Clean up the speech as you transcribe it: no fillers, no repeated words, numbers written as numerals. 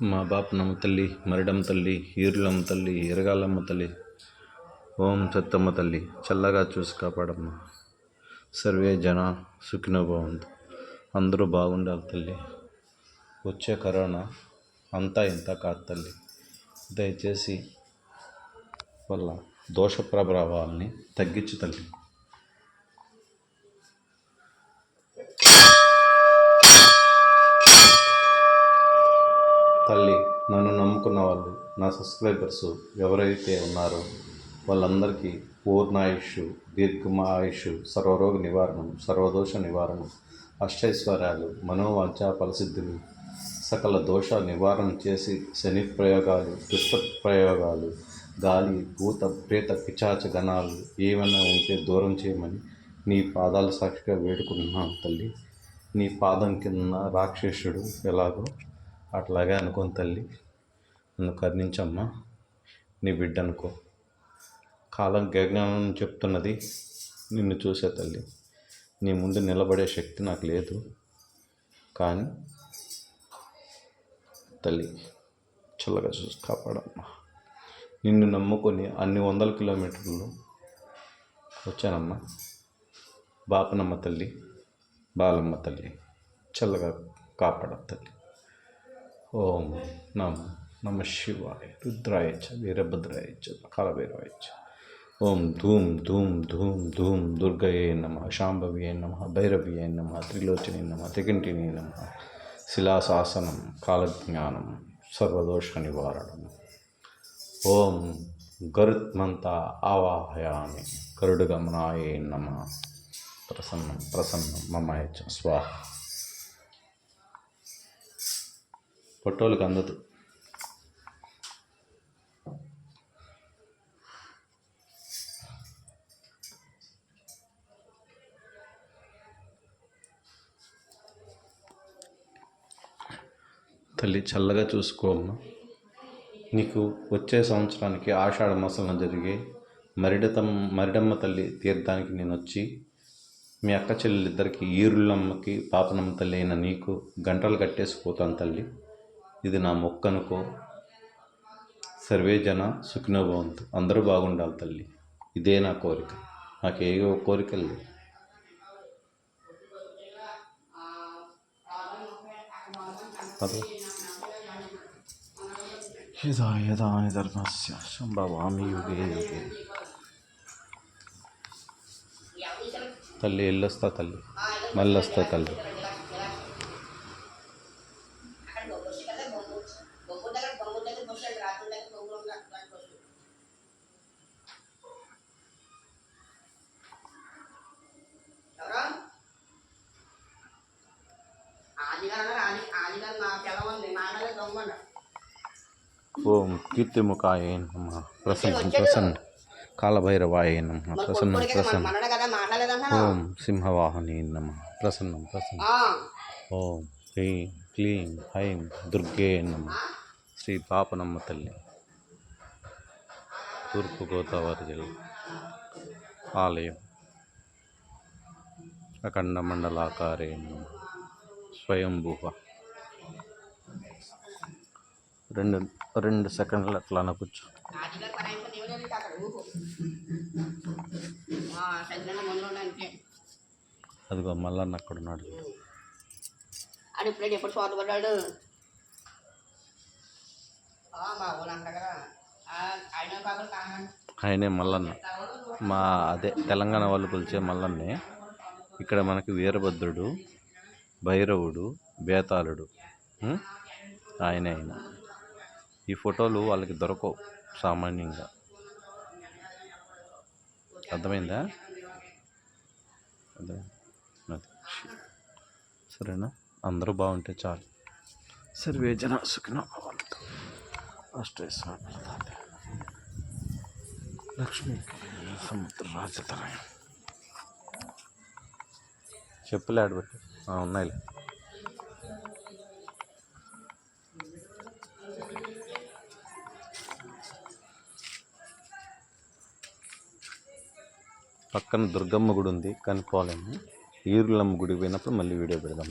మా బాపనమ్మ తల్లి, మరిడమ్మ తల్లి, ఈరులమ్మ తల్లి, ఎరగాలమ్మ తల్లి, ఓం సత్తమ్మ తల్లి చల్లగా చూసి కాపాడమ్మ. సర్వే జన సుఖినో భవంతు. అందరూ బాగుండాలి తల్లి. వచ్చే కరోనా అంతా ఇంత కాదు తల్లి. దయచేసి వాళ్ళ దోష ప్రభావాల్ని తగ్గించు తల్లి. తల్లి, నన్ను నమ్ముకున్న వాళ్ళు, నా సబ్స్క్రైబర్స్ ఎవరైతే ఉన్నారో వాళ్ళందరికీ పూర్ణాయుష్, దీర్ఘమాయుష్, సర్వరోగ నివారణం, సర్వదోష నివారణం, అష్టైశ్వర్యాలు, మనోవాంఛా ఫలసిద్ధులు, సకల దోష నివారణ చేసి శని ప్రయోగాలు, దుష్ట ప్రయోగాలు, గాలి, భూత ప్రేత పిచాచ గణాలు ఏమైనా ఉంటే దూరం చేయమని నీ పాదాల సాక్షిగా వేడుకుంటున్నాను తల్లి. నీ పాదం కింద రాక్షసుడు ఎలాగో అట్లాగే అనుకోని తల్లి, నన్ను కరుణించమ్మా. నీ బిడ్డ అనుకో. కాలం గజ్ఞానం చెప్తున్నది నిన్ను చూసే తల్లి. నీ ముందు నిలబడే శక్తి నాకు లేదు, కానీ తల్లి చల్లగా చూసి కాపాడమ్మా. నిన్ను నమ్ముకొని అన్ని 100 కిలోమీటర్లు వచ్చానమ్మా. బాపనమ్మ తల్లి, బాలమ్మ తల్లి చల్లగా కాపాడ తల్లి. ఓం నమ శివాయ, రుద్రాయ చ, వీరభద్రాయ చ, కాలభైరవాయ చ. ఓం ధూం ధూం ధూం ధూం దుర్గయే నమ, శాంభవ్యే నమ, భైరవ్యే నమ, త్రిలోచనే నమ, త్రికంఠినే నమ. శిలాశాసనం, కాలజ్ఞానం, సర్వదోష నివారణం. ఓం గరుత్మంత ఆవాహయామి, గరుడగమనాయే నమ. ప్రసన్నం ప్రసన్నం మమాయ చ స్వాహ. ఫోటోలకు అందదు. తల్లి చల్లగా చూసుకోమ్మా. నీకు వచ్చే సంవత్సరానికి ఆషాఢ మాసంలో జరిగే మరిడమ్మ తల్లి తీర్థానికి నేను వచ్చి మీ అక్క చెల్లెలిద్దరికి, ఈరుళ్ళమ్మకి పాపనమ్మ తల్లి అయిన నీకు గంటలు కట్టేసిపోతాను తల్లి. ఇది నా మొక్క అనుకో. సర్వే జన సుఖినో భవంతు. అందరూ బాగుండాలి తల్లి. ఇదే నా కోరిక. నాకు ఏ కోరికలు లేవు. యదా యదా ధర్మస్య సంభవామి యుగే యుగే. తల్లి వెళ్ళొస్తా తల్లి, మళ్ళీ వస్తా తల్లి. ఓం కీర్తిముఖాయ నమః, ప్రసన్నం ప్రసన్న కాలభైరవాయ నమః, ప్రసన్నం ప్రసన్న. ఓం సింహవాహనే నమః, ప్రసన్నం ప్రసన్న. ఓం హ్రీం క్లీం ఐం దుర్గే నమః. శ్రీ పాపనమ్మ తల్లి, తూర్పుగోదావరి జిల్లా ఆలయం. అఖండ మండలాకారే నమః. స్వయంభువ. 2 సెకండ్లు అట్లా అనకూర్చో. అదిగో మల్లన్న అక్కడ ఉన్నాడు. ఆయనే మల్లన్న. మా అదే తెలంగాణ వాళ్ళు పిలిచే మల్లన్నే. ఇక్కడ మనకి వీరభద్రుడు, భైరవుడు, బేతాళుడు ఆయన. ఈ ఫోటోలు వాళ్ళకి దొరకవు సామాన్యంగా. అర్థమైందా? సరేనా? అందరూ బాగుంటే చాలు. సర్వే జన సుఖినో భవంతు. అష్టైశ్వర్యాలు, లక్ష్మీ సముద్ర రాజతనయం. చెప్పులు ఆడబెట్టి ఉన్నాయిలే. పక్కన దుర్గమ్మ గుడి ఉంది, కనుక్కోవాలేమో. ఈరులమ్మ గుడికి పోయినప్పుడు మళ్ళీ వీడియో పెడదాం.